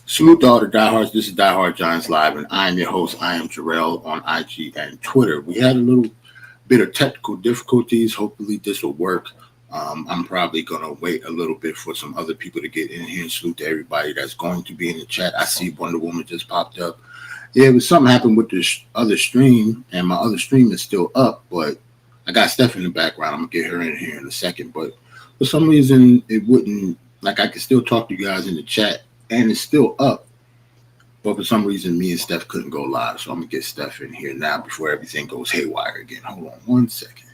Salute to all the diehards. This is Diehard Giants Live, and I am your host. I am Jarrell on IG and Twitter. We had a little bit of technical difficulties. Hopefully, this will work. I'm probably going to wait a little bit for some other people to get in here. And salute to everybody that's going to be in the chat. I see Wonder Woman just popped up. Yeah, it was something happened with this other stream, and my other stream is still up, but I got Steph in the background. I'm going to get her in here in a second. But for some reason, it wouldn't, like I could still talk to you guys in the chat. And it's still up, but for some reason, me and Steph couldn't go live. So I'm gonna get Steph in here now before everything goes haywire again. Hold on 1 second.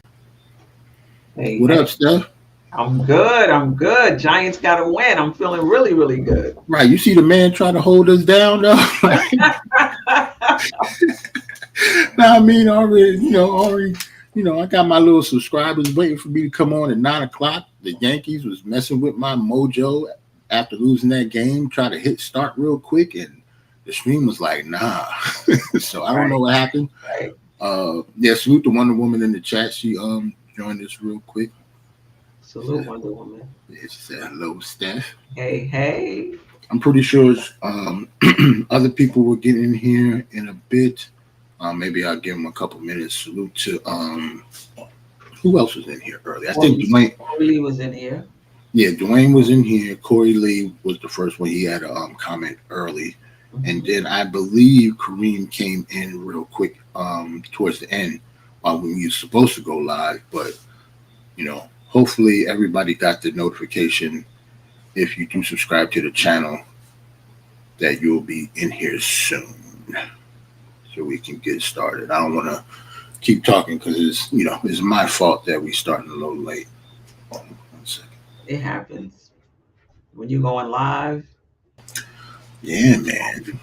Hey, what up, Steph? I'm good. Giants got to win. I'm feeling really, really good. Right, you see the man trying to hold us down, though. Now, I mean, already, I got my little subscribers waiting for me to come on at 9 o'clock. The Yankees was messing with my mojo. After losing that game, try to hit start real quick, and the stream was like, nah. So I don't know what happened. Right. Salute the Wonder Woman in the chat. She joined us real quick. Salute Wonder Woman. Yeah, she said hello, Steph. Hey. I'm pretty sure other people will get in here in a bit. Maybe I'll give them a couple minutes. Salute to who else was in here early? I think Dwayne Lee was in here. Yeah, Dwayne was in here. Corey Lee was the first one. He had a comment early. Mm-hmm. And then I believe Kareem came in real quick towards the end while we were supposed to go live. But, hopefully everybody got the notification if you do subscribe to the channel that you'll be in here soon so we can get started. I don't want to keep talking because it's my fault that we starting a little late. It happens when you're going live. Yeah, man.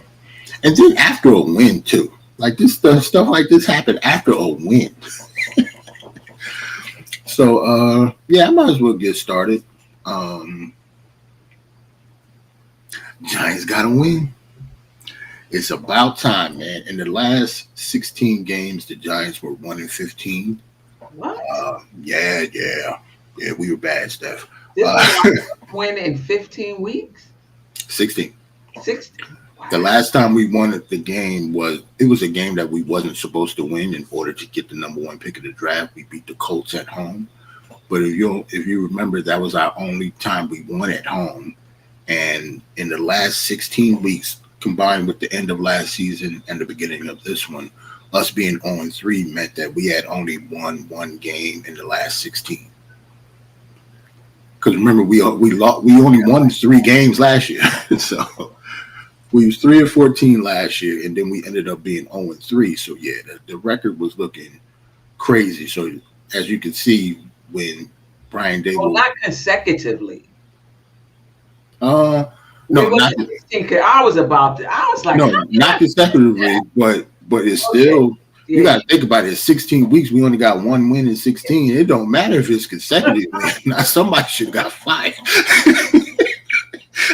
And then after a win too, like this stuff like this happened after a win. So I might as well get started. Giants gotta win. It's about time, man. In the last 16 games, the Giants were 1-15. What? Yeah, we were bad, Steph. Win in 15 weeks? 16. 16. Wow. The last time we won the game was a game that we wasn't supposed to win in order to get the number one pick of the draft. We beat the Colts at home. But if you remember, that was our only time we won at home. And in the last 16 weeks, combined with the end of last season and the beginning of this one, us being 0-3 meant that we had only won one game in the last 16. Because remember, we only won 3 games last year. So we was 3-14 last year, and then we ended up being 0-3. So yeah, the record was looking crazy. So as you can see, when Brian Dable, well, not consecutively. No, not. I was like, no, not consecutively, but it's still. Yeah. You got to think about it. 16 weeks, we only got one win in 16. It don't matter if it's consecutive. Now somebody should have got fired.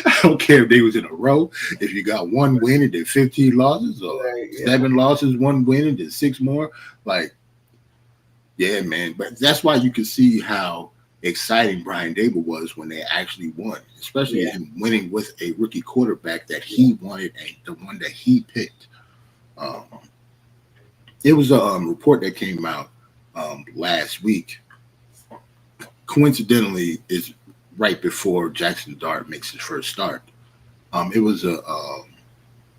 I don't care if they was in a row. If you got one win and then 15 losses, or 7 losses, 1 win and then 6 more. Like, yeah, man. But that's why you can see how exciting Brian Dable was when they actually won, especially him winning with a rookie quarterback that he wanted and the one that he picked. It was a report that came out last week. Coincidentally, it's right before Jackson Dart makes his first start. It was a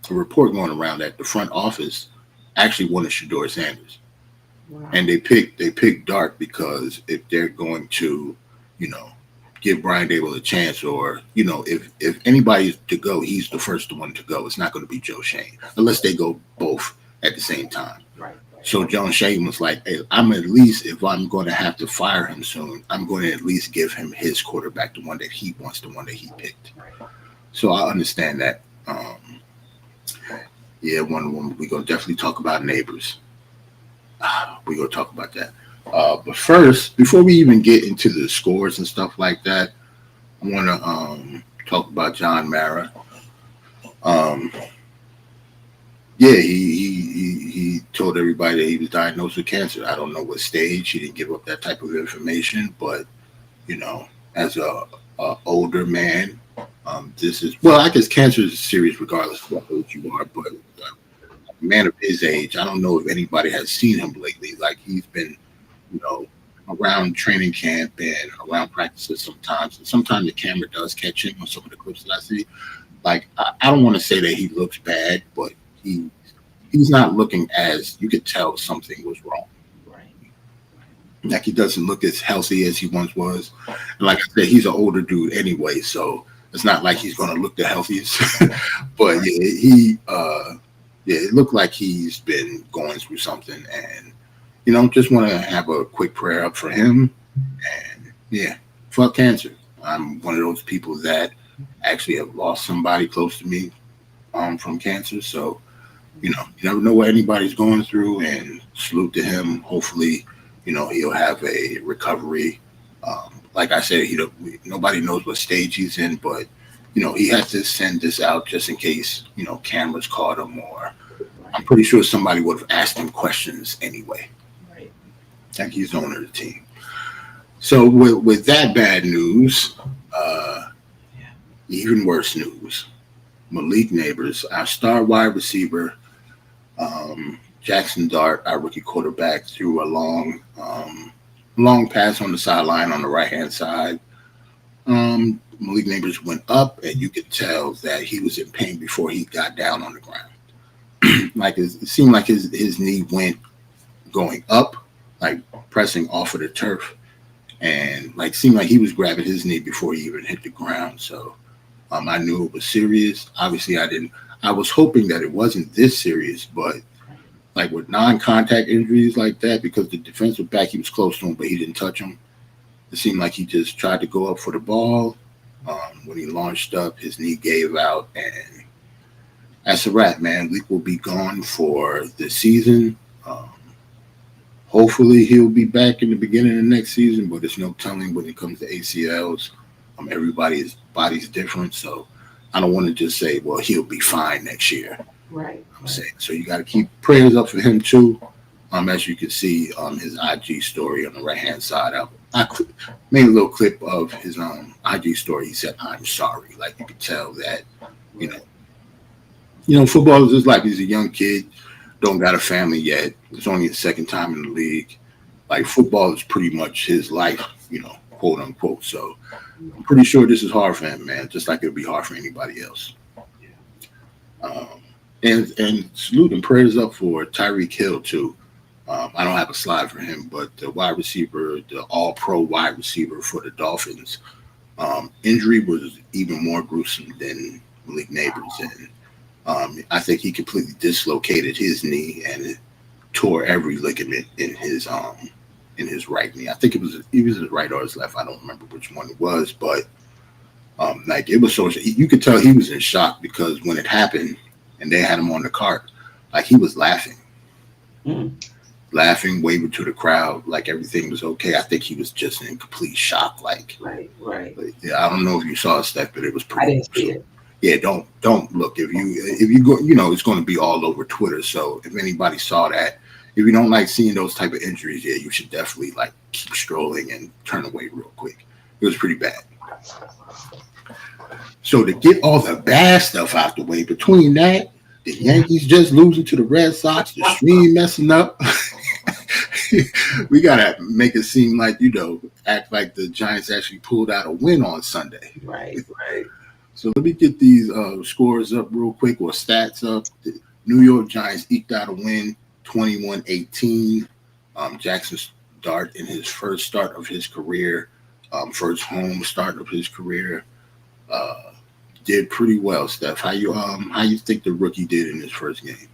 report going around that the front office actually wanted Shedeur Sanders. Wow. And they picked Dart because if they're going to, give Brian Dable a chance, or if anybody's to go, he's the first one to go. It's not going to be Joe Shane unless they go both at the same time. Right. So Joe Shane was like, hey, I'm at least, if I'm going to have to fire him soon, I'm going to at least give him his quarterback, the one that he wants, the one that he picked. So I understand that. Wonder Woman, we're going to definitely talk about neighbors. We're going to talk about that. But first, before we even get into the scores and stuff like that, I want to talk about John Mara. He told everybody that he was diagnosed with cancer. I don't know what stage. He didn't give up that type of information, but as a older man, This is, well, I guess cancer is serious regardless of what age you are, but a man of his age, I don't know if anybody has seen him lately. Like he's been, you know, around training camp and around practices sometimes. And sometimes the camera does catch him on some of the clips that I see. Like I don't want to say that he looks bad, but he's not looking as you could tell something was wrong. Right. Like he doesn't look as healthy as he once was. And like I said, he's an older dude anyway, so it's not like he's gonna look the healthiest. But yeah, yeah, it looked like he's been going through something, and just want to have a quick prayer up for him. And yeah, fuck cancer. I'm one of those people that actually have lost somebody close to me from cancer, so you never know what anybody's going through, and salute to him. Hopefully, he'll have a recovery. Like I said, nobody knows what stage he's in, but he has to send this out just in case cameras caught him, or I'm pretty sure somebody would have asked him questions anyway. Right. Like he's the owner of the team. So with that bad news, even worse news. Malik Neighbors, our star wide receiver, Jackson Dart, our rookie quarterback, threw a long pass on the sideline on the right-hand side. Malik Neighbors went up, and you could tell that he was in pain before he got down on the ground. Like it seemed like his knee went going up, like pressing off of the turf, and like seemed like he was grabbing his knee before he even hit the ground. So I knew it was serious. Obviously, I was hoping that it wasn't this serious, but like with non-contact injuries like that, because the defensive back, he was close to him, but he didn't touch him. It seemed like he just tried to go up for the ball. When he launched up, his knee gave out, and that's a wrap, man. Leak will be gone for the season. Hopefully, he'll be back in the beginning of next season, but there's no telling when it comes to ACLs. Everybody's body's different, so I don't want to just say, well, he'll be fine next year. Right. I'm saying, so you got to keep prayers up for him too. As you can see his IG story on the right-hand side, I made a little clip of his IG story. He said, "I'm sorry." Like you could tell that, football is his life. He's a young kid, don't got a family yet. It's only his second time in the league. Like football is pretty much his life, quote unquote. So I'm pretty sure this is hard for him, man. Just like it'll be hard for anybody else. And salute and prayers up for Tyreek Hill too. I don't have a slide for him, but the wide receiver, the all-pro wide receiver for the Dolphins, injury was even more gruesome than Malik Neighbors. And I think he completely dislocated his knee and tore every ligament in his right knee. I think it was his right or his left. I don't remember which one it was, but like it was so you could tell he was in shock, because when it happened and they had him on the cart, like he was laughing. Laughing, waving to the crowd, like everything was okay. I think he was just in complete shock. Like, right. Yeah, I don't know if you saw stuff, but it was pretty. I didn't see it. Yeah, don't look. If you go, it's going to be all over Twitter. So if anybody saw that, if you don't like seeing those type of injuries, yeah, you should definitely like keep strolling and turn away real quick. It was pretty bad. So to get all the bad stuff out the way, between that, the Yankees just losing to the Red Sox, the stream messing up. We gotta make it seem like act like the Giants actually pulled out a win on Sunday. Right. So let me get these scores up real quick, or stats up. The New York Giants eked out a win, 21-18. Jackson Dart in his first start of his career, first home start of his career, did pretty well. Steph, how you think the rookie did in his first game?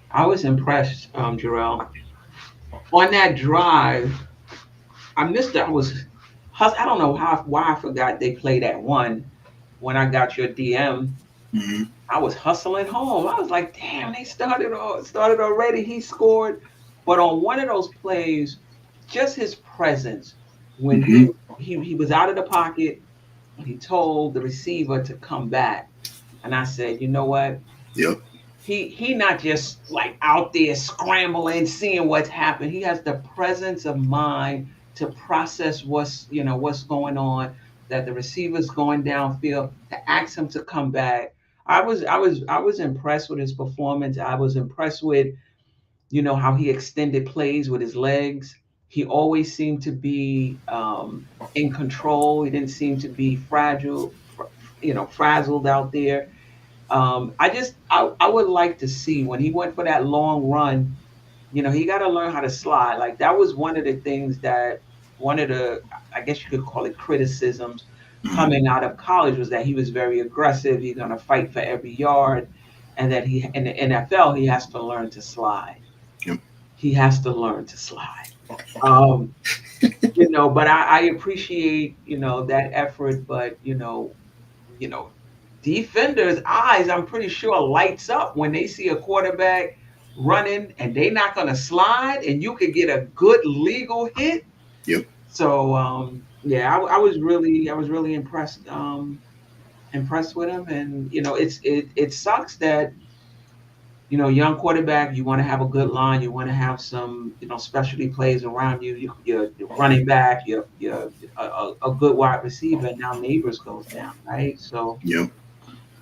I was impressed, Jarrell. On that drive, I don't know why I forgot they played at 1 when I got your DM. Mm-hmm. I was hustling home. I was like, damn, they started already. He scored. But on one of those plays, just his presence, when he was out of the pocket, he told the receiver to come back. And I said, you know what? Yep. He not just like out there scrambling, seeing what's happened. He has the presence of mind to process what's going on. that the receiver's going downfield, to ask him to come back. I was impressed with his performance. I was impressed with, how he extended plays with his legs. He always seemed to be in control. He didn't seem to be frazzled out there. I would like to see when he went for that long run. He got to learn how to slide. Like that was one of the things that one of the, I guess you could call it criticisms Mhm. coming out of college, was that he was very aggressive. He's going to fight for every yard, and that he in the NFL he has to learn to slide. Yep. He has to learn to slide. Um, but I appreciate that effort. But you know, defenders' eyes, I'm pretty sure, lights up when they see a quarterback running and they not going to slide, and you could get a good legal hit. Yep. So yeah, I was really impressed with him. And it sucks that young quarterback, you want to have a good line, you want to have some specialty plays around you. You're running back, you're a good wide receiver, and now Neighbors goes down, right? So Yep.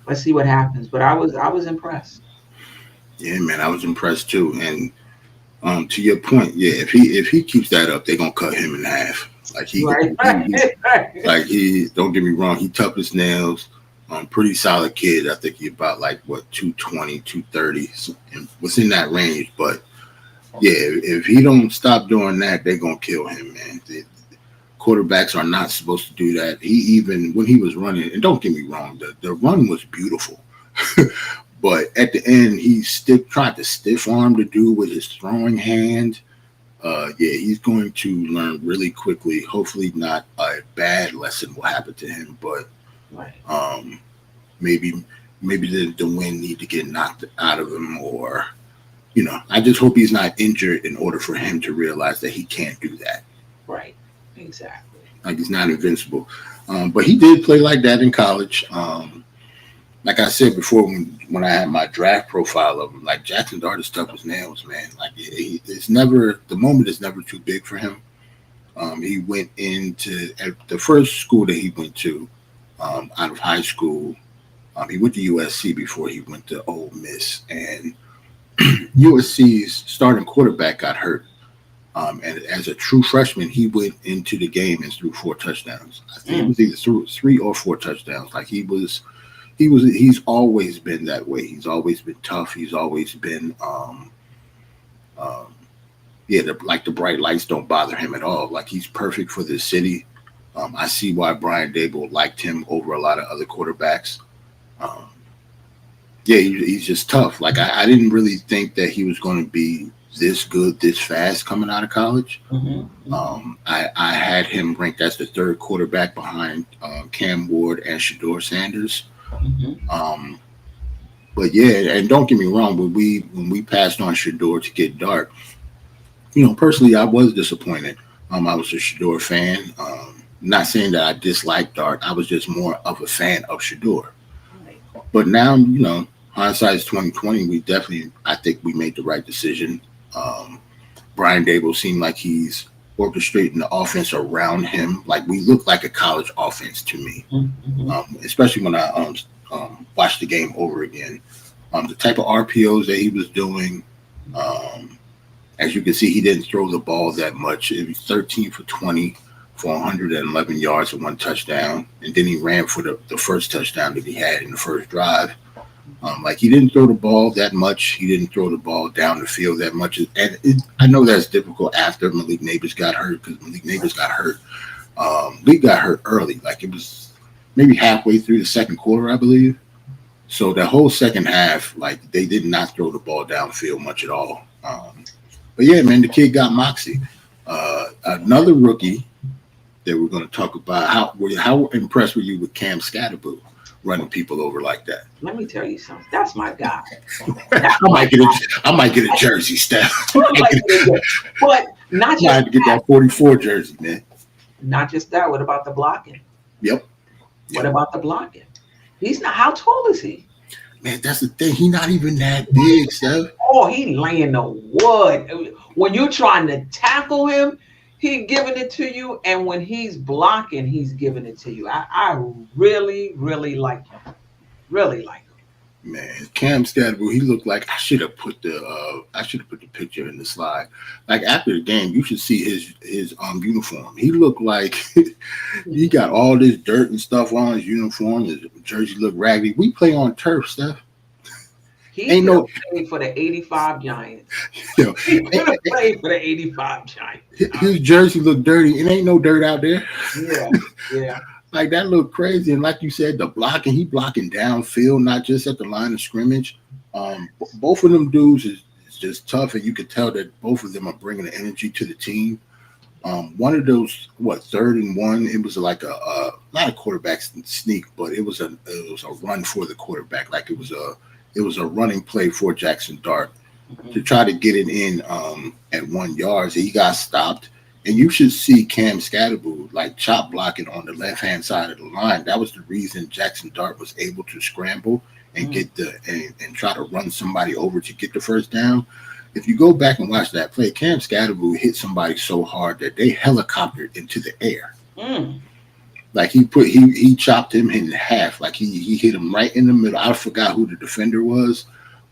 let's see what happens. But I was impressed. Yeah, man, I was impressed too. And to your point, yeah, if he keeps that up, they're gonna cut him in half. Like Right. like he don't get me wrong, he tough as nails. Pretty solid kid. I think he about like what 220, 230, and what's in that range. But yeah, if he don't stop doing that, they're gonna kill him, man. Quarterbacks are not supposed to do that. He even when he was running, and don't get me wrong, the run was beautiful. But at the end, he still tried to stiff arm the dude with his throwing hand. Yeah, he's going to learn really quickly. Hopefully, not a bad lesson will happen to him, but Right. um, maybe the wind need to get knocked out of him, or I just hope he's not injured in order for him to realize that he can't do that. Right. Exactly. Like he's not invincible. But he did play like that in college. Like I said before, when I had my draft profile of him, like Jackson Dart is tough as nails, man. Like it's never the moment is never too big for him. He went into at the first school that he went to out of high school. He went to USC before he went to Ole Miss, and USC's starting quarterback got hurt. And as a true freshman, he went into the game and threw 4 touchdowns. I think it was either threw 3 or 4 touchdowns. Like he's always been that way. He's always been tough. He's always been, um, yeah, like the bright lights don't bother him at all. Like he's perfect for this city. I see why Brian Dable liked him over a lot of other quarterbacks. Um, yeah, he's just tough. Like I didn't really think that he was going to be this good, this fast coming out of college. Mm-hmm. I had him ranked as the third quarterback behind Cam Ward and Shador Sanders. Mm-hmm. But yeah, and don't get me wrong, when we passed on Shador to get Dart, personally, I was disappointed. I was a Shador fan. Not saying that I disliked Dart. I was just more of a fan of Shador. Right. But now, hindsight's 2020. I think we made the right decision. Brian Dable seemed like he's orchestrating the offense around him. Like we look like a college offense to me, Mm-hmm. especially when I watched the game over again. The type of RPOs that he was doing, as you can see, he didn't throw the ball that much. It was 13 for 20 for 111 yards and 1 touchdown. And then he ran for the first touchdown that he had in the first drive. Like he didn't throw the ball that much. He didn't throw the ball down the field that much. And I know that's difficult after Malik Neighbors got hurt, because Malik Neighbors got hurt. Lee got hurt early. Like it was maybe halfway through the second quarter, I believe. So the whole second half, like they did not throw the ball downfield much at all. But yeah, man, the kid got moxie. Another rookie that we're going to talk about. How impressed were you with Cam Scatterboo running people over like that? Let me tell you something. That's my guy. I might get a jersey, Steph. But not I just had to get that 44 jersey, man. not just that. What about the blocking? Yep. What about the blocking? He's not. How tall is he? Man, that's the thing. He's not even that big, Steph. Oh, he laying the wood. When you're trying to tackle him, he giving it to you, and when he's blocking, he's giving it to you. I really, really like him. Really like him. Man, Cam Scatterbo, he looked like I should have put the picture in the slide. Like after the game, you should see his uniform. He looked like he got all this dirt and stuff on his uniform. His jersey looked raggedy. We play on turf, Steph. He Ain't could no, have played for the '85 Giants. you know, He could have played for the '85 Giants. his jersey looked dirty. It ain't no dirt out there. Yeah, yeah. Like that looked crazy. And like you said, the blocking, he blocking downfield, not just at the line of scrimmage. Both of them dudes is just tough, and you could tell that both of them are bringing the energy to the team. One of those, 3rd and 1, it was like a not a quarterback sneak, but it was a run for the quarterback. Like it was a running play for Jackson Dart to try to get it in at 1 yard. So he got stopped. And you should see Cam Scatterbo like chop blocking on the left-hand side of the line. That was the reason Jackson Dart was able to scramble and get and try to run somebody over to get the first down. If you go back and watch that play, Cam Scatterbo hit somebody so hard that they helicoptered into the air. Like he chopped him in half. Like he hit him right in the middle. I forgot who the defender was.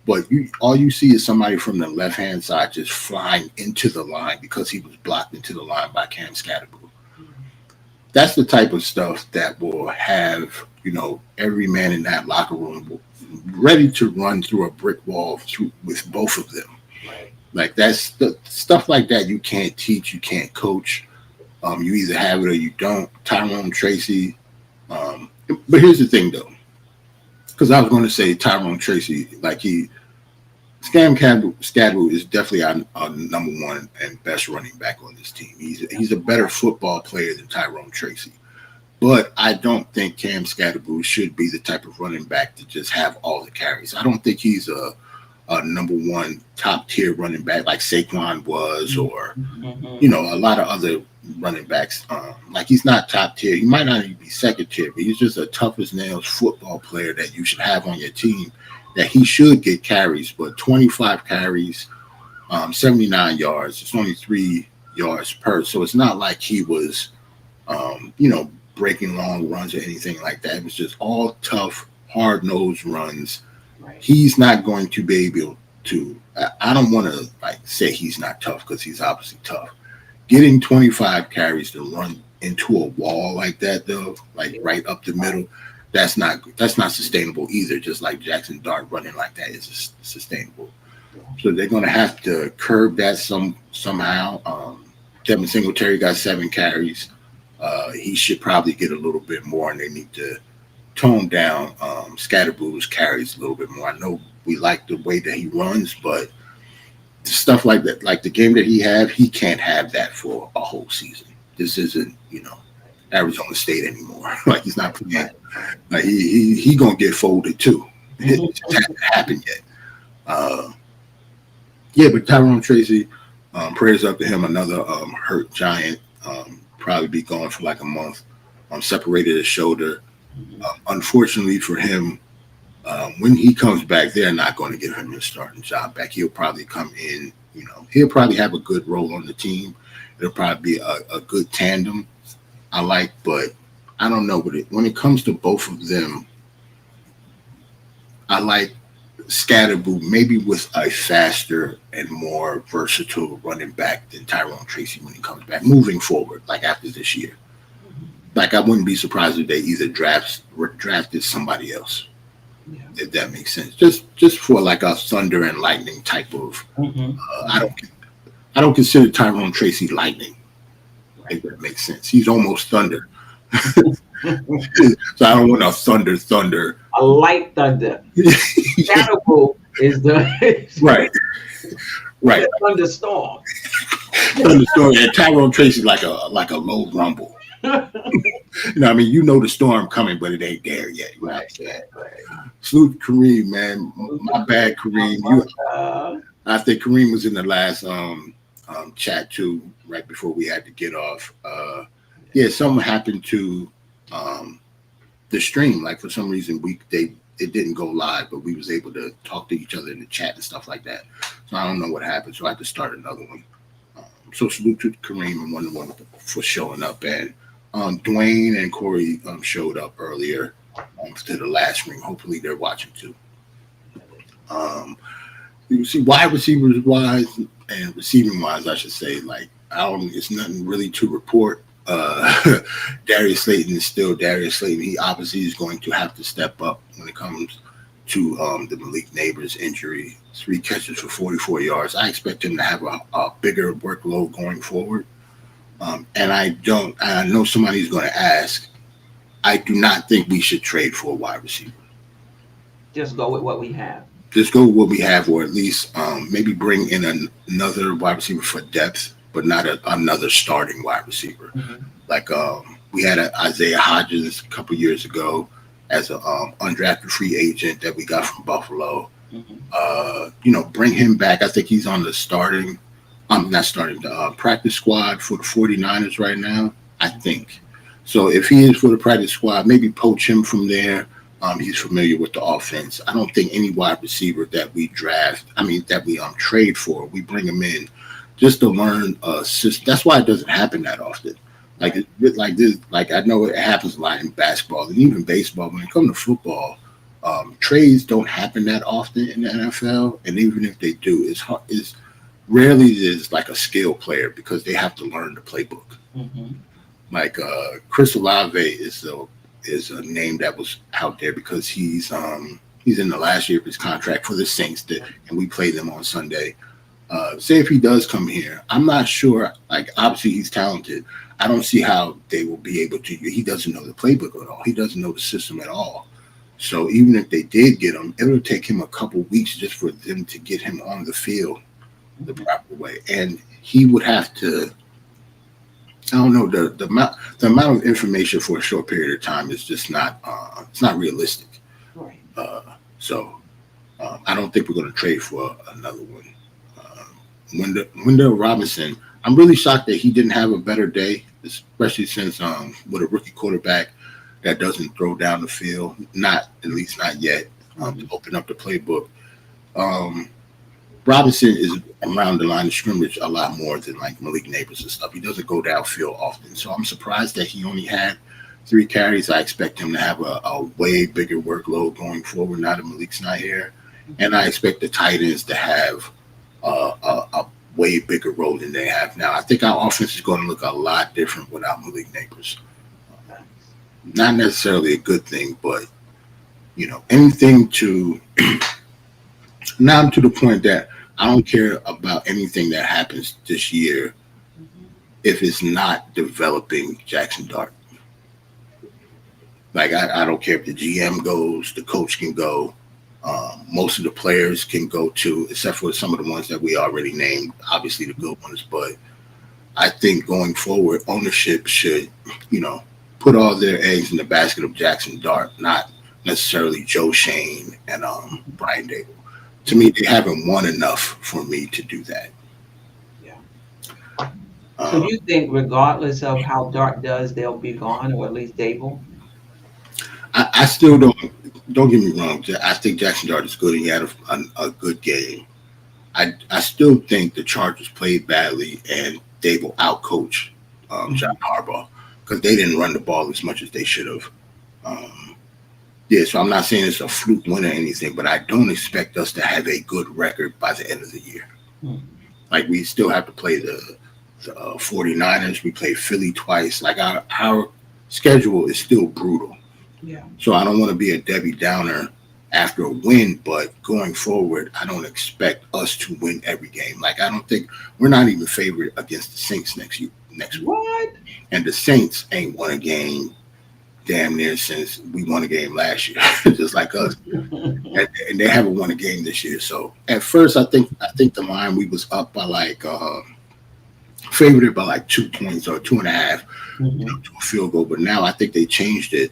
But all you see is somebody from the left-hand side just flying into the line because he was blocked into the line by Cam Scatterbo. That's the type of stuff that will have, every man in that locker room ready to run through a brick wall with both of them. Right. Like that's the stuff like that you can't teach, you can't coach. You either have it or you don't. Tyrone Tracy. But here's the thing, though. Because I was going to say Tyrone Tracy, Scatterbo is definitely our number one and best running back on this team. He's a better football player than Tyrone Tracy. But I don't think Cam Scatterbo should be the type of running back to just have all the carries. I don't think he's a number one top tier running back like Saquon was, or a lot of other running backs. Like he's not top tier. He might not even be second tier, but he's just a tough as nails football player that you should have on your team. That he should get carries, but 25 carries, 79 yards. It's only 3 yards per, so it's not like he was, breaking long runs or anything like that. It was just all tough, hard-nosed runs. Right. He's not going to be able to. I don't want to say he's not tough because he's obviously tough. Getting 25 carries to run into a wall like that, though, like right up the middle, that's not sustainable either. Just like Jackson Dart running like that is sustainable. So they're going to have to curb that somehow. Devin Singletary got 7 carries. He should probably get a little bit more, and they need to tone down Scatterbo's carries a little bit more. I know we like the way that he runs, but stuff like that, like the game that he can't have that for a whole season. This isn't, Arizona State anymore. Like he's not playing. Like he gonna get folded too. It hasn't happened yet. But Tyrone Tracy, prayers up to him. Another hurt Giant. Probably be gone for like a month. Separated his shoulder. Unfortunately for him, when he comes back, they're not going to give him his starting job back. He'll probably come in. He'll probably have a good role on the team. It'll probably be a good tandem. But I don't know. When it comes to both of them, I like Scatterbo maybe with a faster and more versatile running back than Tyrone Tracy when he comes back moving forward, like after this year. Like I wouldn't be surprised if they either drafted somebody else, if that makes sense. Just for like a thunder and lightning type of. I don't consider Tyrone Tracy lightning. If that makes sense. He's almost thunder. So I don't want a thunder. A light thunder. Scatterbo is the right. The thunderstorm. Thunderstorm. And Tyrone Tracy like a low rumble. The storm coming, but it ain't there yet. Right. Salute Kareem, man. My bad, Kareem. I think Kareem was in the last chat too, right before we had to get off. Something happened to the stream. Like for some reason it didn't go live, but we was able to talk to each other in the chat and stuff like that. So I don't know what happened. So I had to start another one. So salute to Kareem and Wonder Woman for showing up, and Dwayne and Corey showed up earlier to the last ring. Hopefully they're watching too. Um, you see, wide receivers wise and receiving wise, I should say, like I don't, it's nothing really to report. Darius Slayton is still Darius Slayton. He obviously is going to have to step up when it comes to the Malik Neighbors injury. 3 catches for 44 yards. I expect him to have a bigger workload going forward. And I don't. And I know somebody's going to ask. I do not think we should trade for a wide receiver. Just go with what we have. Just go with what we have, or at least maybe bring in another wide receiver for depth, but not another starting wide receiver. Mm-hmm. Like we had Isaiah Hodgins a couple years ago as an undrafted free agent that we got from Buffalo. Mm-hmm. Bring him back. I think he's on the starting. I'm not starting the practice squad for the 49ers right now. I think so. If he is for the practice squad, maybe poach him from there. He's familiar with the offense. I don't think any wide receiver that we trade for, we bring him in just to learn system. That's why it doesn't happen that often. Like this, like I know it happens a lot in basketball and even baseball. When it comes to football, trades don't happen that often in the NFL, and even if they do, it's rarely is like a skill player because they have to learn the playbook. Mm-hmm. Like Chris Olave is a name that was out there because he's in the last year of his contract for the Saints, and we play them on Sunday. Say if he does come here, I'm not sure. Like obviously he's talented. I don't see how they will be able to. He doesn't know the playbook at all. He doesn't know the system at all. So even if they did get him, it would take him a couple weeks just for them to get him on the field the proper way, and he would have to. I don't know the amount of information for a short period of time is just not it's not realistic. Right. I don't think we're going to trade for another one. Wendell Robinson, I'm really shocked that he didn't have a better day, especially since with a rookie quarterback that doesn't throw down the field, not at least not yet, to open up the playbook. Robinson is around the line of scrimmage a lot more than like Malik Neighbors and stuff. He doesn't go downfield often. So I'm surprised that he only had 3 carries. I expect him to have a way bigger workload going forward now that Malik's not here. And I expect the tight ends to have a way bigger role than they have now. I think our offense is going to look a lot different without Malik Neighbors. Not necessarily a good thing, but, anything to – now I'm to the point that I don't care about anything that happens this year if it's not developing Jackson Dart. Like, I don't care if the GM goes, the coach can go. Most of the players can go too, except for some of the ones that we already named, obviously the good ones. But I think going forward, ownership should, put all their eggs in the basket of Jackson Dart, not necessarily Joe Shane and Brian Dable. To me, they haven't won enough for me to do that. Yeah. So you think regardless of how Dart does, they'll be gone, or at least Dable? I still don't get me wrong. I think Jackson Dart is good and he had a good game. I still think the Chargers played badly and Dable outcoached John Harbaugh because they didn't run the ball as much as they should have. So I'm not saying it's a fluke win or anything, but I don't expect us to have a good record by the end of the year. Like we still have to play the 49ers. We play Philly twice. Like our schedule is still brutal. Yeah. So I don't want to be a Debbie Downer after a win, but going forward, I don't expect us to win every game. Like I don't think we're not even favored against the Saints next week. What? And the Saints ain't won a game damn near since we won a game last year, just like us. And they haven't won a game this year. So at first, I think the line we was up by like favored by like 2 points or 2.5 to a field goal. But now I think they changed it.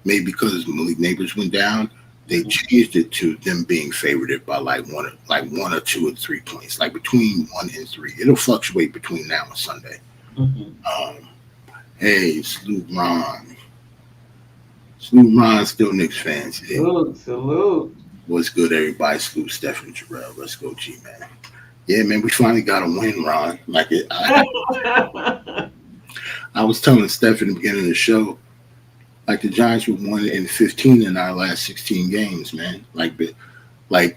Maybe because Malik Neighbors went down, they changed it to them being favored by like 1 or 2 or 3 points, like between 1 and 3. It'll fluctuate between now and Sunday. Hey, Salute Ron. Salute Ron, still Knicks fans. Hey. Salute. What's good, everybody? Salute Stephen Jarrell. Let's go, G, man. Yeah, man, we finally got a win, Ron. I was telling Steph in the beginning of the show, like the Giants were 1-15 in our last 16 games, man. Like when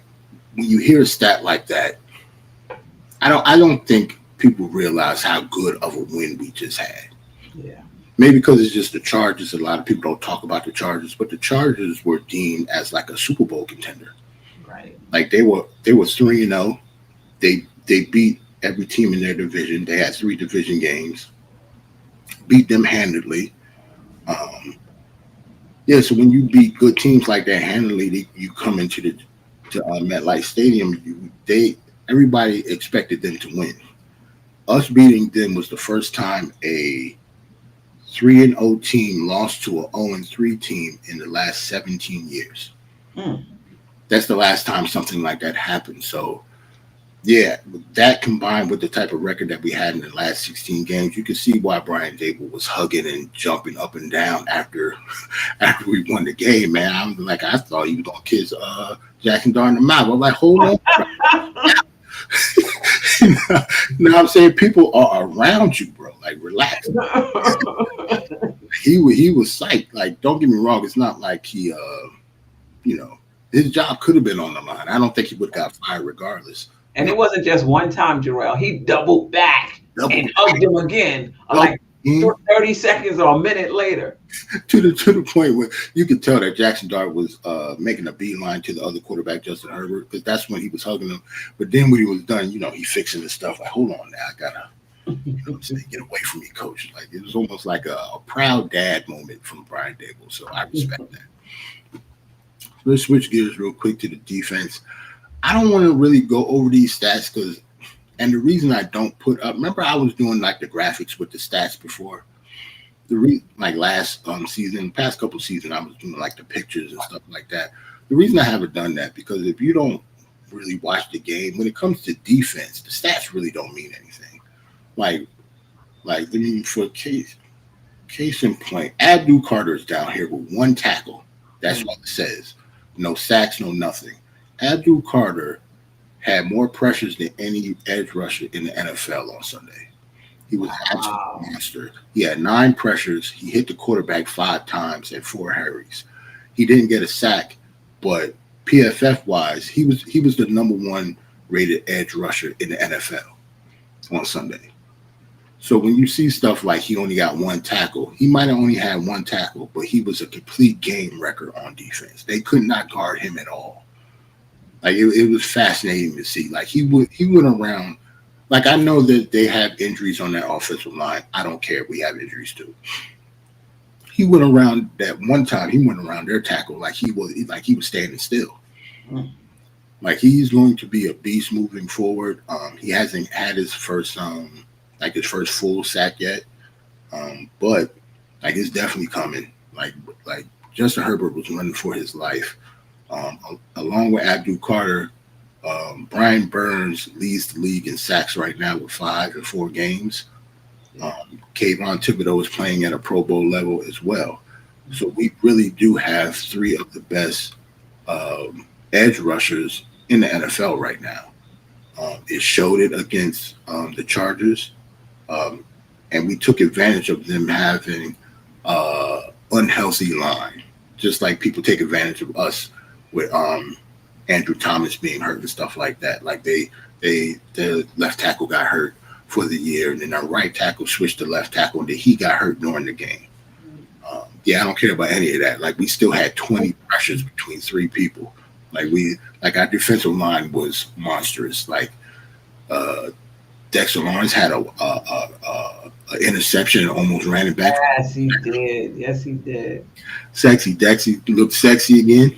you hear a stat like that, I don't think people realize how good of a win we just had. Yeah. Maybe because it's just the Chargers. A lot of people don't talk about the Chargers, but the Chargers were deemed as like a Super Bowl contender. Right. Like they were 3-0. They beat every team in their division. They had three division games, beat them handedly. Um, yeah, so when you beat good teams like that handedly, you come into the to MetLife Stadium. They everybody expected them to win. Us beating them was the first time a 3-0 team lost to a 0-3 team in the last 17 years. Mm. That's the last time something like that happened. So yeah, that combined with the type of record that we had in the last 16 games, you can see why Brian Dable was hugging and jumping up and down after after we won the game, man. I was like, I thought he was gonna kiss Jackson Dart in the mouth. I was like, hold on. You know what I'm saying? People are around you, bro. Like, relax. He was psyched. Like, don't get me wrong, it's not like he you know, his job could have been on the line. I don't think he would have got fired regardless. And it wasn't just one time, Jarrell. He doubled back and hugged him again, like 30 seconds or a minute later. To the point where you could tell that Jackson Dart was making a beeline to the other quarterback, Justin Herbert, because that's when he was hugging him. But then when he was done, he fixing the stuff. Like, hold on now, I gotta get away from me, coach. Like, it was almost like a proud dad moment from Brian Dable. So I respect that. Let's switch gears real quick to the defense. I don't want to really go over these stats and the reason I don't put up, remember I was doing like the graphics with the stats before? Like last season, past couple seasons, I was doing like the pictures and stuff like that. The reason I haven't done that, because if you don't really watch the game, when it comes to defense, the stats really don't mean anything. Like I mean, for case in point, Abdul Carter is down here with one tackle. That's what it says. No sacks, no nothing. Abdul Carter had more pressures than any edge rusher in the NFL on Sunday. He was an absolute monster. He had 9 pressures. He hit the quarterback 5 times and 4 hurries. He didn't get a sack, but PFF wise, he was the number 1 rated edge rusher in the NFL on Sunday. So when you see stuff like he only got 1 tackle, he might have only had 1 tackle, but he was a complete game wrecker on defense. They could not guard him at all. Like it was fascinating to see. Like he went around. Like, I know that they have injuries on that offensive line. I don't care if we have injuries too. He went around that one time. He went around their tackle like he was standing still. Mm. Like, he's going to be a beast moving forward. He hasn't had his first full sack yet, but like it's definitely coming. Like Justin Herbert was running for his life. Along with Abdul Carter, Brian Burns leads the league in sacks right now with 5 in 4 games. Kayvon Thibodeau is playing at a Pro Bowl level as well. So we really do have 3 of the best edge rushers in the NFL right now. It showed it against the Chargers, and we took advantage of them having unhealthy line, just like people take advantage of us with Andrew Thomas being hurt and stuff like that. Like their left tackle got hurt for the year, and then our right tackle switched to left tackle, and then he got hurt during the game. I don't care about any of that. Like, we still had 20 pressures between 3 people. Like our defensive line was monstrous. Like Dexter Lawrence had a interception and almost ran it back. Yes, he did. Yes, he did. Sexy Dexy looked sexy again.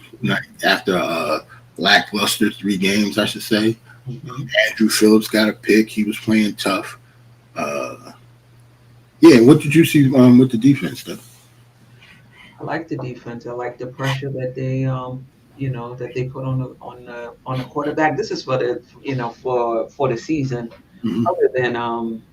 After a lackluster 3 games, I should say. Mm-hmm. Andrew Phillips got a pick. He was playing tough. What did you see with the defense, though? I like the defense. I like the pressure that they that they put on the quarterback. This is for the for the season. Mm-hmm. Other than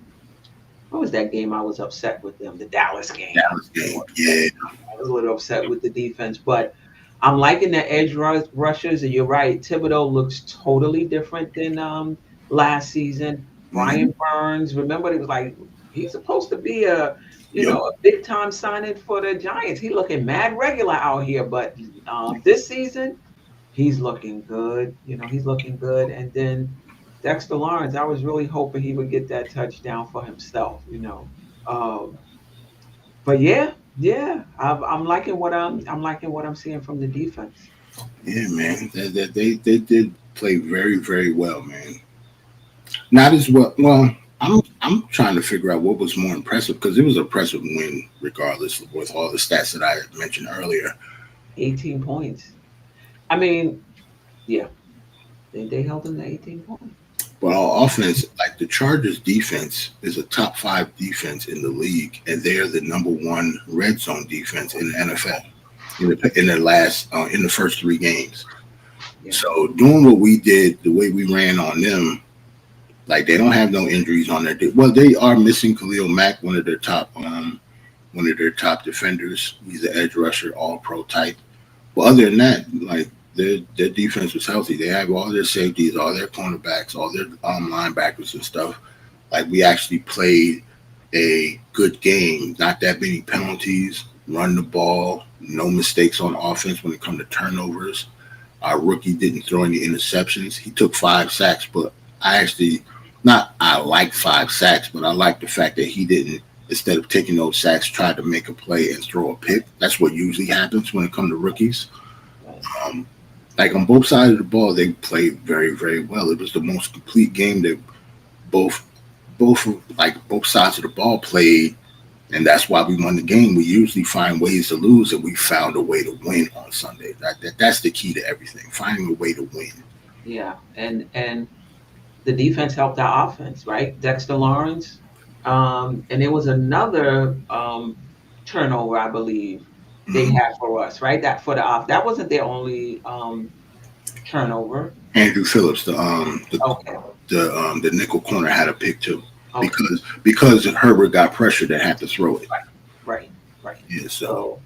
what was that game I was upset with them? The Dallas game. Yeah. I was a little upset with the defense, but I'm liking the edge rushers. And you're right, Thibodeau looks totally different than last season. Mm-hmm. Brian Burns, remember, he was like, he's supposed to be a, Yep. a big time signing for the Giants. He looking mad regular out here, but this season he's looking good. He's looking good. And then Dexter Lawrence, I was really hoping he would get that touchdown for himself. Um, but yeah, I'm liking I'm liking what I'm seeing from the defense. Yeah, man. They did play very, very well, man. Not as well. Well, I'm trying to figure out what was more impressive because it was an impressive win, regardless with all the stats that I had mentioned earlier. 18 points. I mean, yeah, they held them to 18 points. But our offense, like the Chargers defense, is a top five defense in the league, and they're the number one red zone defense in the NFL in the first three games. Yeah. So doing what we did, the way we ran on them, like they don't have no injuries on their. Well, they are missing Khalil Mack, one of their top defenders. He's an edge rusher, all pro type. But other than that, like their defense was healthy. They have all their safeties, all their cornerbacks, all their linebackers and stuff. Like we actually played a good game. Not that many penalties. Run the ball. No mistakes on offense when it comes to turnovers. Our rookie didn't throw any interceptions. He took 5 sacks, but I actually I like 5 sacks, but I like the fact that he didn't, instead of taking those sacks, try to make a play and throw a pick. That's what usually happens when it comes to rookies. Like on both sides of the ball, they played very, very well. It was the most complete game that both sides of the ball played, and that's why we won the game. We usually find ways to lose, and we found a way to win on Sunday. That's the key to everything: finding a way to win. Yeah, and the defense helped our offense, right? Dexter Lawrence, and there was another turnover, I believe, they Mm-hmm. had for us, right? That for the off. That wasn't their only turnover. Andrew Phillips, Okay. the nickel corner, had a pick too Okay. because Herbert got pressured and had to throw it. Right. Right. Yeah, So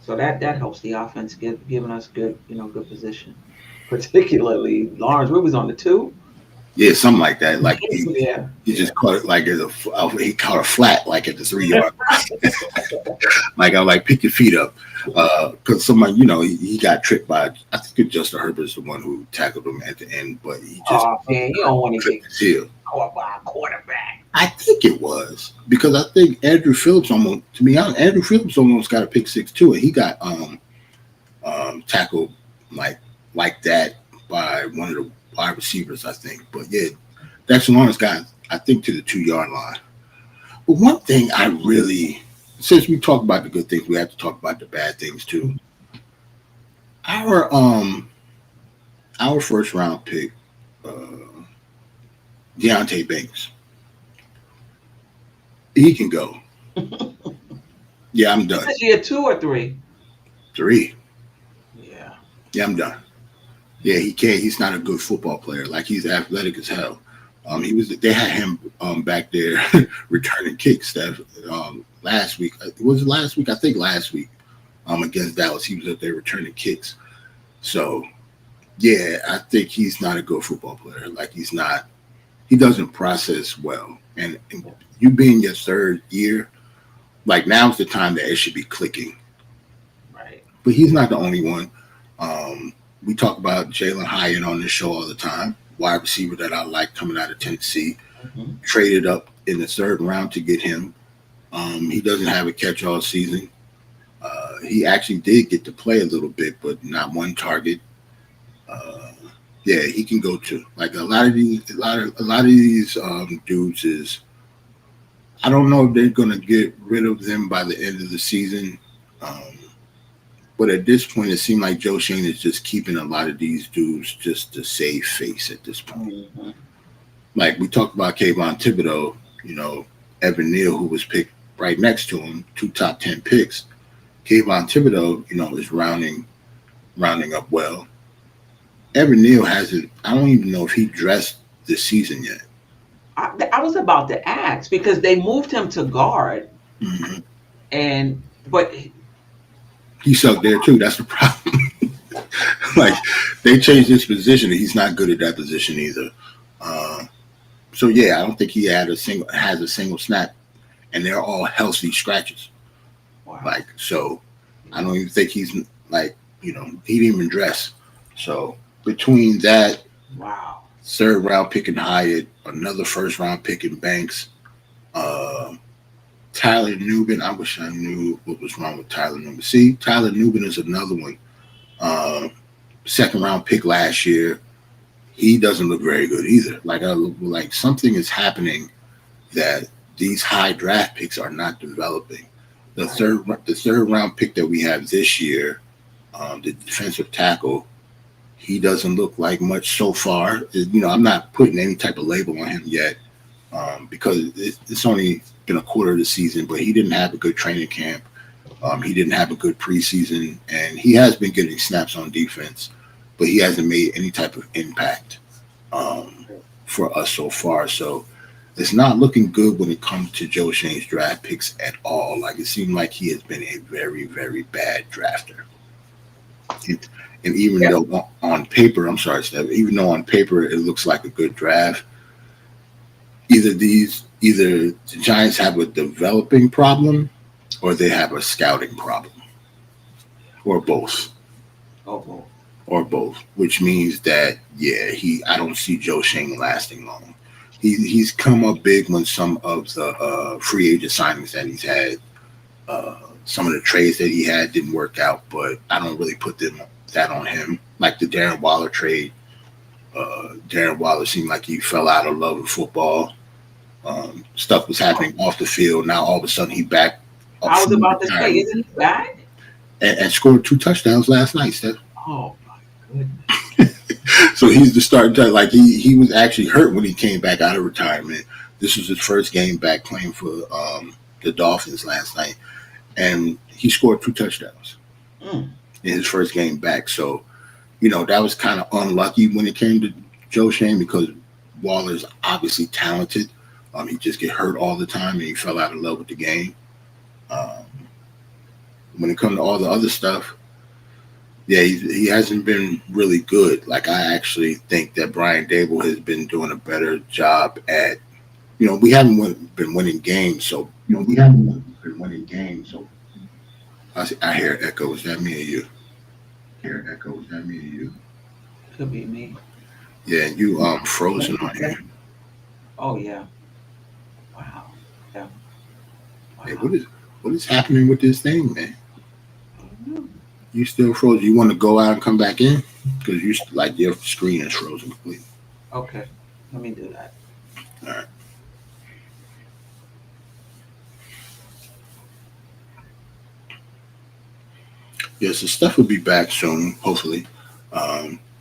that helps the offense, giving us good position. Particularly Lawrence, we was on the 2. yeah, something like that. Like Yeah. he just caught it like he caught a flat like at the 3 yard. Like I was like, pick your feet up, because somebody, he got tricked by. I think Justin Herbert's the one who tackled him at the end, but he just Oh man, you don't want to get tripped his heel. caught by a quarterback. I think it was because I think Andrew Phillips almost, to be honest, Andrew Phillips almost got a pick 6 too, and he got tackled like that by one of the wide receivers, I think. But yeah, Dexter Lawrence got, I think, to the 2 yard line. But one thing I really, since we talk about the good things, we have to talk about the bad things too. Our first round pick, Deontay Banks, he can go. Yeah, I'm done. This year 2 or 3? 3. Yeah. Yeah, I'm done. Yeah, he can't. He's not a good football player. Like he's athletic as hell. They had him back there returning kicks that last week. Was it last week? I think last week against Dallas, he was up there returning kicks. So yeah, I think he's not a good football player. Like he's not. He doesn't process well. And you being your 3rd year, like now's the time that it should be clicking. Right. But he's not the only one. We talk about Jalen Hyatt on this show all the time, wide receiver that I like coming out of Tennessee. Mm-hmm. Traded up in the 3rd round to get him. He doesn't have a catch all season. He actually did get to play a little bit, but not one target. Yeah, he can go too. Like a lot of these dudes is, I don't know if they're gonna get rid of them by the end of the season. But at this point, it seemed like Joe Shane is just keeping a lot of these dudes just to save face at this point. Mm-hmm. Like we talked about Kayvon Thibodeau, Evan Neal, who was picked right next to him, 2 top 10 picks. Kayvon Thibodeau, is rounding up well. Evan Neal hasn't. I don't even know if he dressed this season yet. I was about to ask because they moved him to guard, Mm-hmm. but He sucked there too. That's the problem. Like they changed his position, and he's not good at that position either. So yeah, I don't think he has a single snap, and they're all healthy scratches. Wow. Like so, I don't even think he's like he didn't even dress. So between that Wow. third round pick in Hyatt, another first round pick in Banks, uh, Tyler Nubin. I wish I knew what was wrong with Tyler Nubin. See, Tyler Nubin is another one. Uh, Second round pick last year. He doesn't look very good either. Like something is happening that these high draft picks are not developing. Right. The third round pick that we have this year, the defensive tackle, he doesn't look like much so far. I'm not putting any type of label on him yet because it's only been a quarter of the season, but he didn't have a good training camp. He didn't have a good preseason, and he has been getting snaps on defense, but he hasn't made any type of impact for us so far. So it's not looking good when it comes to Joe Shane's draft picks at all. Like it seemed like he has been a very, very bad drafter. And even Yep. though on paper, I'm sorry, Steph, even though on paper it looks like a good draft, either the Giants have a developing problem or they have a scouting problem, or both, Oh, boy. which means that I don't see Joe Shane lasting long. He's come up big when some of the free agent signings that he's had, some of the trades that he had didn't work out, but I don't really put that on him. Like the Darren Waller trade, Darren Waller seemed like he fell out of love with football. Stuff was happening off the field. Now all of a sudden he back up I was from about to say, retirement isn't he back? and scored 2 touchdowns last night, Steph. Oh my goodness. So he's the starting. Like he was actually hurt when he came back out of retirement. This was his first game back playing for the Dolphins last night, and he scored 2 touchdowns Mm. in his first game back. So that was kind of unlucky when it came to Joe Shane because Waller's obviously talented. He just get hurt all the time, and he fell out of love with the game. Um, when it comes to all the other stuff, yeah, he hasn't been really good. Like I actually think that Brian Dable has been doing a better job at. We haven't been winning games, so I hear echo. Is that me or you? Could be me. Yeah, you frozen on here. Oh yeah. Wow. Yeah. Hey, Wow. what is happening with this thing, man? Mhm. You still frozen? You want to go out and come back in? Because your screen is frozen completely. Okay. Let me do that. All right. Yeah, so stuff will be back soon, hopefully.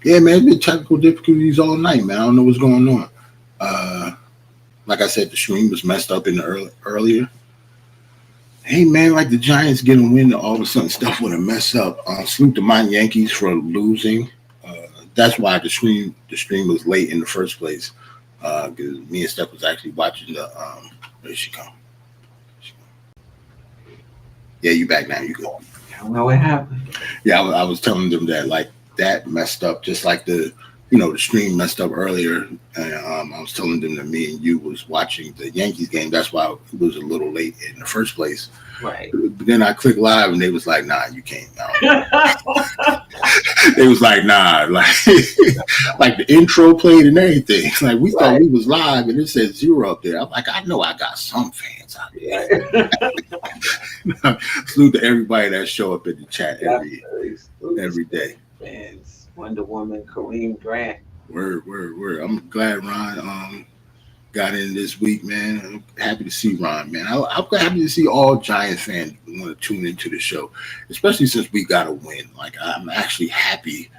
Yeah, man, it's been technical difficulties all night, man. I don't know what's going on. Uh, like I said, the stream was messed up in the earlier. Hey, man, like the Giants get a win, all of a sudden stuff would have messed up. Salute to my Yankees for losing. That's why the stream was late in the first place. Because me and Steph was actually watching the. Where did she come? Yeah, you back now. You good. I don't know what happened. Yeah, I was telling them that like that messed up, just like the stream messed up earlier. And I was telling them that me and you was watching the Yankees game. That's why it was a little late in the first place. Right. But then I clicked live, and they was like, "Nah, you can't." They was like, "Nah," like like the intro played and everything. Like we thought Right. we was live, and it said 0 up there. I'm like, I know I got some fans out there. Salute to everybody that show up in the chat every day. Fans. Wonder Woman, Kareem Grant. Word. I'm glad Ron got in this week, man. I'm happy to see Ron, man. I'm happy to see all Giants fans want to tune into the show, especially since we got a win. Like I'm actually happy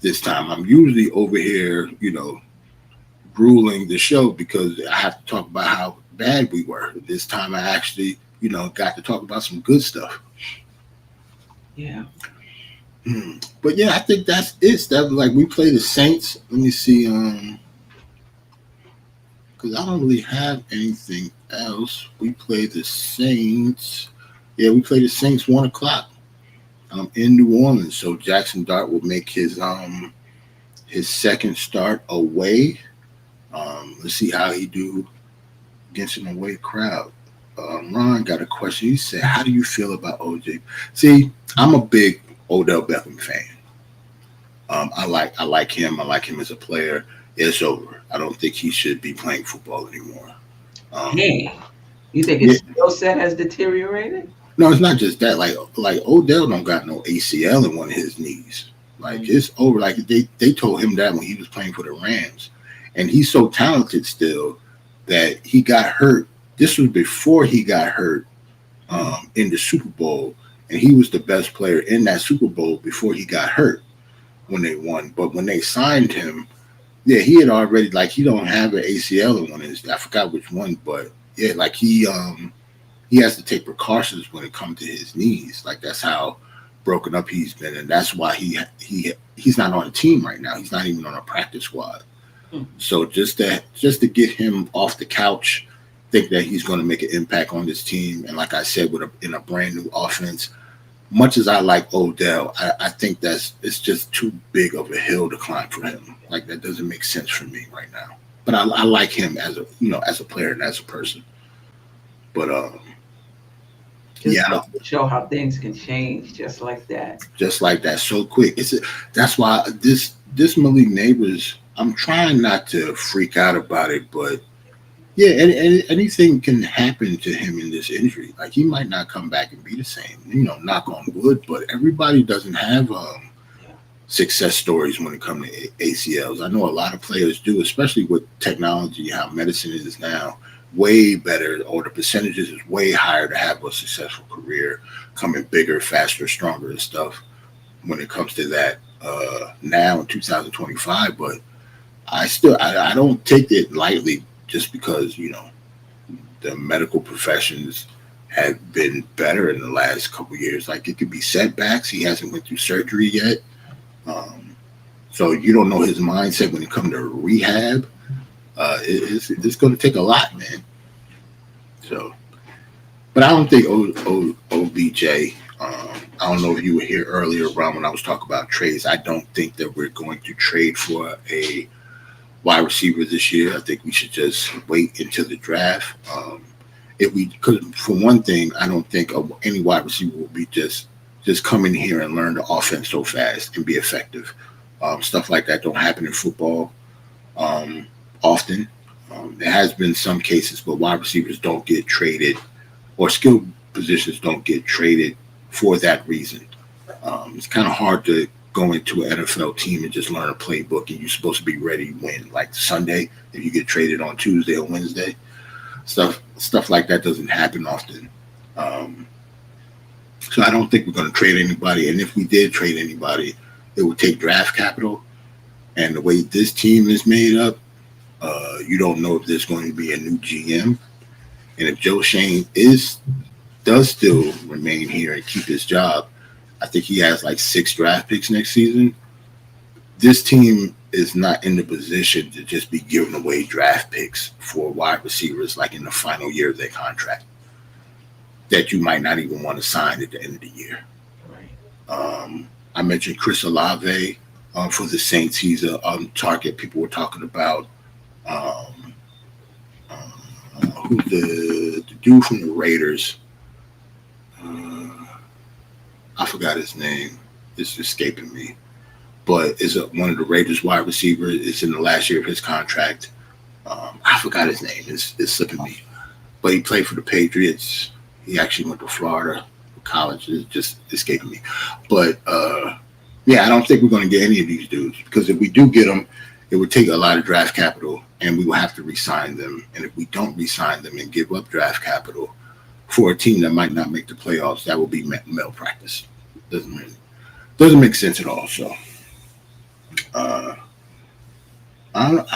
this time. I'm usually over here, grueling the show because I have to talk about how bad we were. This time I actually, got to talk about some good stuff. Yeah. But yeah, I think that's it. That like we play the Saints. Let me see, because I don't really have anything else. We play the Saints. Yeah, we play the Saints 1 o'clock. In New Orleans. So Jackson Dart will make his second start away. Let's see how he do against an away crowd. Ron got a question. He said, "How do you feel about OJ?" See, I'm a big Odell Beckham fan. I like him. I like him as a player. It's over. I don't think he should be playing football anymore. Um, Dang. You think yeah, his skill set has deteriorated? no, it's not just that. Like Odell don't got no ACL in one of his knees. Like Mm. it's over. Like they told him that when he was playing for the Rams, and he's so talented still that he got hurt. This was before he got hurt Mm. in the Super Bowl, and he was the best player in that Super Bowl before he got hurt when they won. But when they signed him, yeah, he had already like he don't have an ACL in one of his. I forgot which one, but yeah, like he has to take precautions when it comes to his knees. Like that's how broken up he's been, and that's why he's not on a team right now. He's not even on a practice squad. Mm. So just to get him off the couch, think that he's going to make an impact on this team, and like I said, in a brand new offense. Much as I like Odell, I think it's just too big of a hill to climb for him. Like that doesn't make sense for me right now. But I like him as a player and as a person. But Just yeah, goes to show how things can change just like that. just like that so quick. That's why this Malik Neighbors. I'm trying not to freak out about it, but yeah, and anything can happen to him in this injury. Like he might not come back and be the same. Knock on wood. But everybody doesn't have Yeah. success stories when it comes to ACLs. I know a lot of players do, especially with technology, how medicine is now. Way better, or the percentages is way higher to have a successful career, coming bigger, faster, stronger, and stuff. When it comes to that, now in 2025, but I don't take it lightly just because the medical professions have been better in the last couple of years. Like it could be setbacks. He hasn't went through surgery yet, um, so you don't know his mindset when it comes to rehab. It's going to take a lot, man. So, but I don't think OBJ. I don't know if you were here earlier, Ron, when I was talking about trades. I don't think that we're going to trade for a wide receiver this year. I think we should just wait until the draft. If we, because for one thing, I don't think any wide receiver will be just come in here and learn the offense so fast and be effective. Stuff like that don't happen in football often. There has been some cases, but wide receivers don't get traded, or skill positions don't get traded for that reason. It's kind of hard to go into an NFL team and just learn a playbook, and you're supposed to be ready when, like Sunday, if you get traded on Tuesday or Wednesday. Stuff like that doesn't happen often. Um, so I don't think we're going to trade anybody, and if we did trade anybody, it would take draft capital. And the way this team is made up, you don't know if there's going to be a new GM, and if Joe Shane does still remain here and keep his job, I think he has like 6 draft picks next season. This team is not in the position to just be giving away draft picks for wide receivers like in the final year of their contract that you might not even want to sign at the end of the year. Right. I mentioned Chris Olave for the Saints. He's a target. People were talking about um, who's the dude from the Raiders. Uh, I forgot his name. It's escaping me. But is one of the Raiders wide receivers. It's in the last year of his contract. I forgot his name. It's slipping me. But he played for the Patriots. He actually went to Florida for college. It's just escaping me. But yeah, I don't think we're going to get any of these dudes, because if we do get them, it would take a lot of draft capital, and we will have to re-sign them. And if we don't re-sign them and give up draft capital for a team that might not make the playoffs, that will be malpractice. Doesn't make sense at all. So, uh, I don't.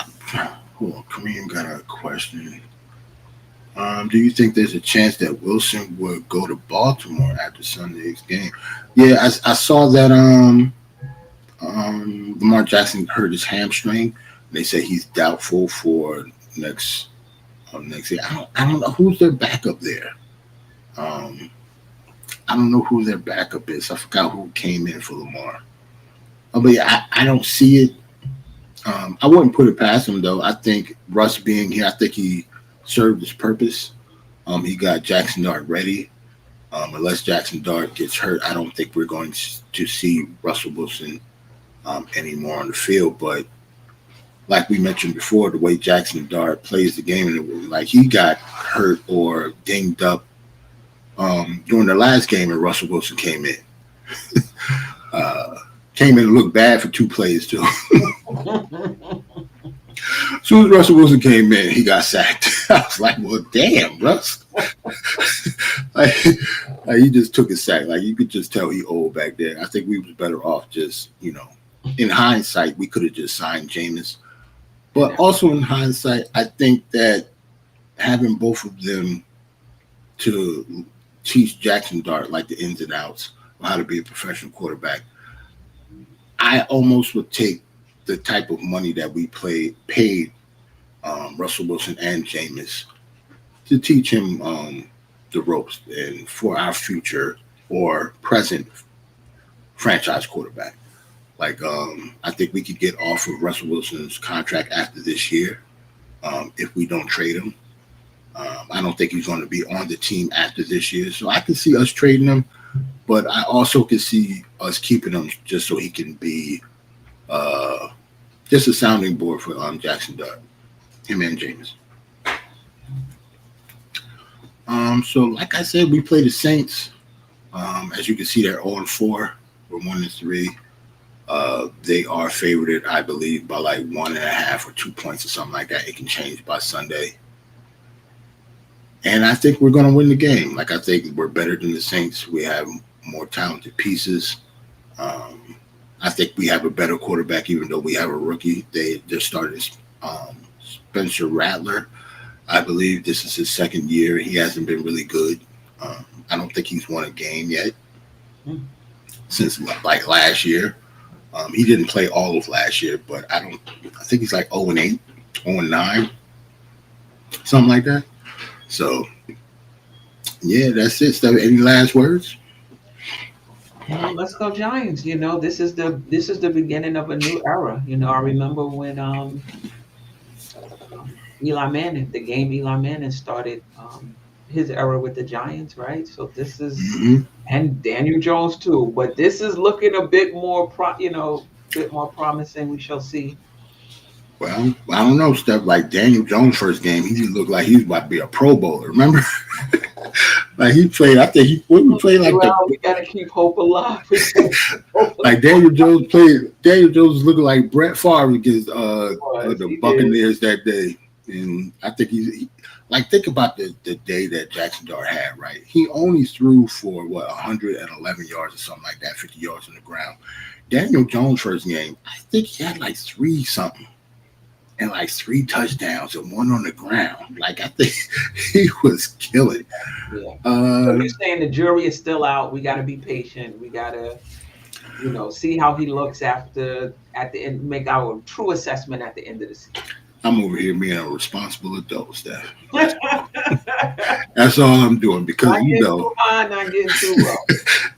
Hold on, Kareem got a question. Do you think there's a chance that Wilson would go to Baltimore after Sunday's game? Yeah, I saw that. Lamar Jackson hurt his hamstring. They say he's doubtful for next next year. I don't know who's their backup there. Um, I don't know who their backup is. I forgot who came in for Lamar. Oh, but yeah, I don't see it. I wouldn't put it past him though. I think Russ being here, I think he served his purpose. He got Jackson Dart ready. Unless Jackson Dart gets hurt, I don't think we're going to see Russell Wilson anymore on the field. But like we mentioned before, the way Jackson Dart plays the game, and like he got hurt or dinged up during the last game, and Russell Wilson came in. Came in and looked bad for 2 plays too. As soon as Russell Wilson came in, he got sacked. I was like, well, damn, Russ. like, he just took a sack. Like, you could just tell he old back there. I think we was better off just, in hindsight, we could have just signed Jameis. But also in hindsight, I think that having both of them to teach Jackson Dart, like the ins and outs of how to be a professional quarterback, I almost would take the type of money that we paid Russell Wilson and Jameis to teach him the ropes and for our future or present franchise quarterback. Like, I think we could get off of Russell Wilson's contract after this year if we don't trade him. I don't think he's going to be on the team after this year. So I can see us trading him, but I also can see us keeping him just so he can be just a sounding board for Jackson Dart, him and James. So like I said, we play the Saints. As you can see, they're 0-4. We're 1-3. They are favored, I believe, by like 1.5 or 2 points or something like that. It can change by Sunday. And I think we're going to win the game. Like, I think we're better than the Saints. We have more talented pieces. I think we have a better quarterback, even though we have a rookie. They're starting Spencer Rattler. I believe this is his second year. He hasn't been really good. I don't think he's won a game yet since like last year. He didn't play all of last year, but I think he's like 0-8, 0-9, something like that. So, yeah, that's it. So, any last words? Well, let's go Giants. This is the beginning of a new era. I remember when Eli Manning, the game Eli Manning started his era with the Giants, right? So this is and Daniel Jones too, but this is looking a bit more promising. We shall see. Well, I don't know, Steph. Like Daniel Jones' first game, he looked like he was about to be a Pro Bowler. Remember? Like he played. I think he played like we gotta keep hope alive. Like Daniel Jones played. Daniel Jones was looking like Brett Favre against the Buccaneers that day, and I think he think about the day that Jackson Dart had. Right, he only threw for 111 yards or something like that, 50 yards on the ground. Daniel Jones' first game, I think he had like 3 something. And like 3 touchdowns and 1 on the ground. Like I think he was killing. Yeah. So you're saying the jury is still out. We got to be patient. We got to, see how he looks at the end. Make our true assessment at the end of the season. I'm over here being a responsible adult, Steph. That's all I'm doing because not too high, not getting too low.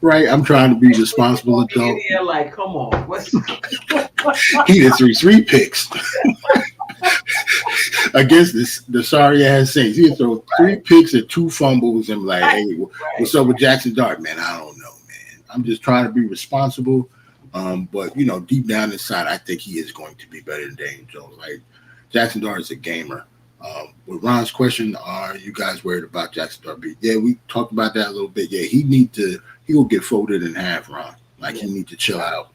Right, I'm trying to be a responsible adult. Here, like, come on, he did 3 picks against the sorry ass Saints. He threw 3 picks and 2 fumbles, and like, hey, what's up with Jackson Dart, man? I don't know, man. I'm just trying to be responsible. But deep down inside, I think he is going to be better than Daniel Jones. Like Jackson Dart is a gamer. With Ron's question, are you guys worried about Jackson Dart? Yeah, we talked about that a little bit. Yeah, he will get folded in half, Ron. Like he need to chill out.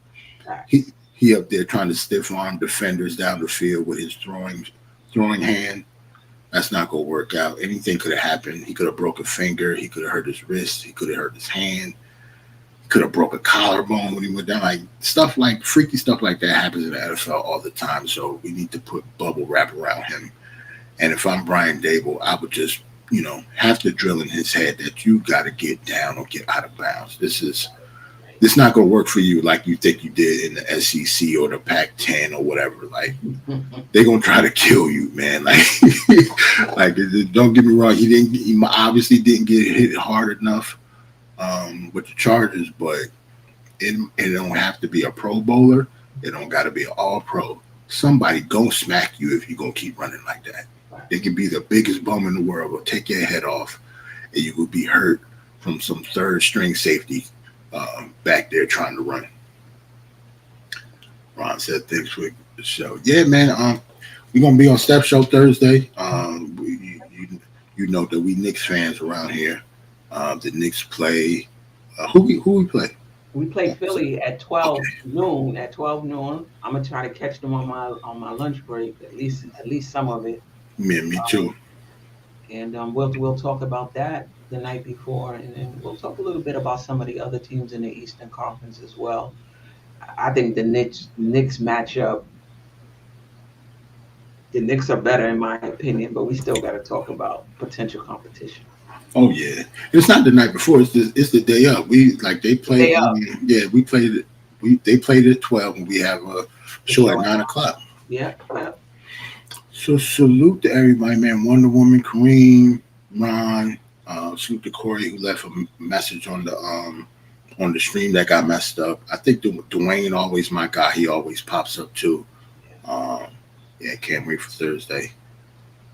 He up there trying to stiff arm defenders down the field with his throwing hand. That's not gonna work out. Anything could have happened. He could have broke a finger. He could have hurt his wrist. He could have hurt his hand. He could have broke a collarbone when he went down. Like freaky stuff like that happens in the NFL all the time. So we need to put bubble wrap around him. And if I'm Brian Dable, I would just, have to drill in his head that you got to get down or get out of bounds. This not going to work for you like you think you did in the SEC or the Pac-10 or whatever. Like, they're going to try to kill you, man. Like, don't get me wrong. He obviously didn't get hit hard enough with the Chargers, but it don't have to be a Pro Bowler. It don't got to be an All-Pro somebody gonna smack you if you're gonna keep running like that. Right. They could be the biggest bum in the world, will take your head off, and you will be hurt from some third string safety back there trying to run. Ron said, "Thanks for the show." Yeah, man. We're gonna be on Step Show Thursday. You know that we Knicks fans around here. The Knicks play. Who we play? We play Philly at Okay. 12 noon. At 12 noon, I'm gonna try to catch them on my lunch break, at least some of it. Me too. And we'll talk about that the night before, and then we'll talk a little bit about some of the other teams in the Eastern Conference as well. I think the Knicks matchup. The Knicks are better in my opinion, but we still got to talk about potential competition. Oh yeah, it's not the night before. It's the day up. We like they play. Day up. Yeah, we played it. They played it at 12, and we have a show at 9 o'clock. Yeah. So salute to everybody, man. Wonder Woman, Kareem, Ron. Salute to Corey who left a message on the stream that got messed up. I think Dwayne always my guy. He always pops up too. Yeah, can't wait for Thursday.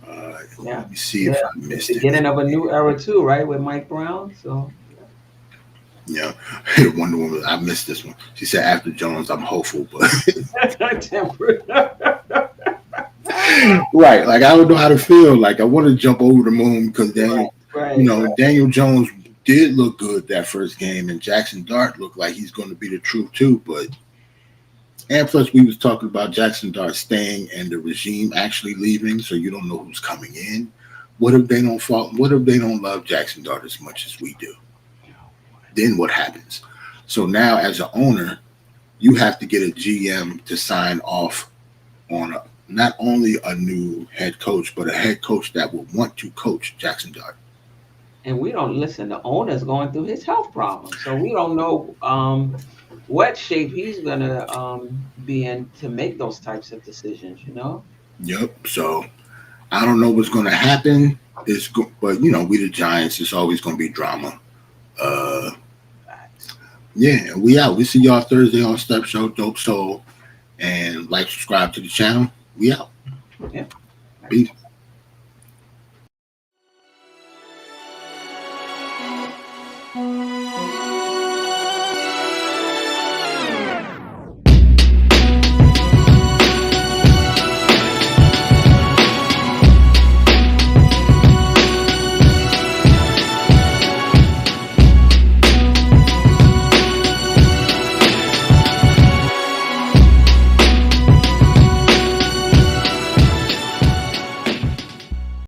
Yeah. Let me see if I missed it. Beginning of a new era too, right? With Mike Brown. So yeah, Wonder Woman. I missed this one. She said after Jones, I'm hopeful, but right. Like I don't know how to feel. Like I want to jump over the moon because then Daniel Jones did look good that first game, and Jackson Dart looked like he's going to be the truth too. But and plus, we was talking about Jackson Dart staying and the regime actually leaving, so you don't know who's coming in. What if they don't fall? What if they don't love Jackson Dart as much as we do? Then what happens? So now, as an owner, you have to get a GM to sign off on not only a new head coach, but a head coach that will want to coach Jackson Dart. And we don't listen. The owner's going through his health problems, so we don't know what shape he's gonna be in to make those types of decisions. Yep. So I don't know what's going to happen. But we the Giants. It's always going to be drama. Yeah, we out. We see y'all Thursday on Step Show, Dope Soul, and subscribe to the channel. We out. Yeah. Peace.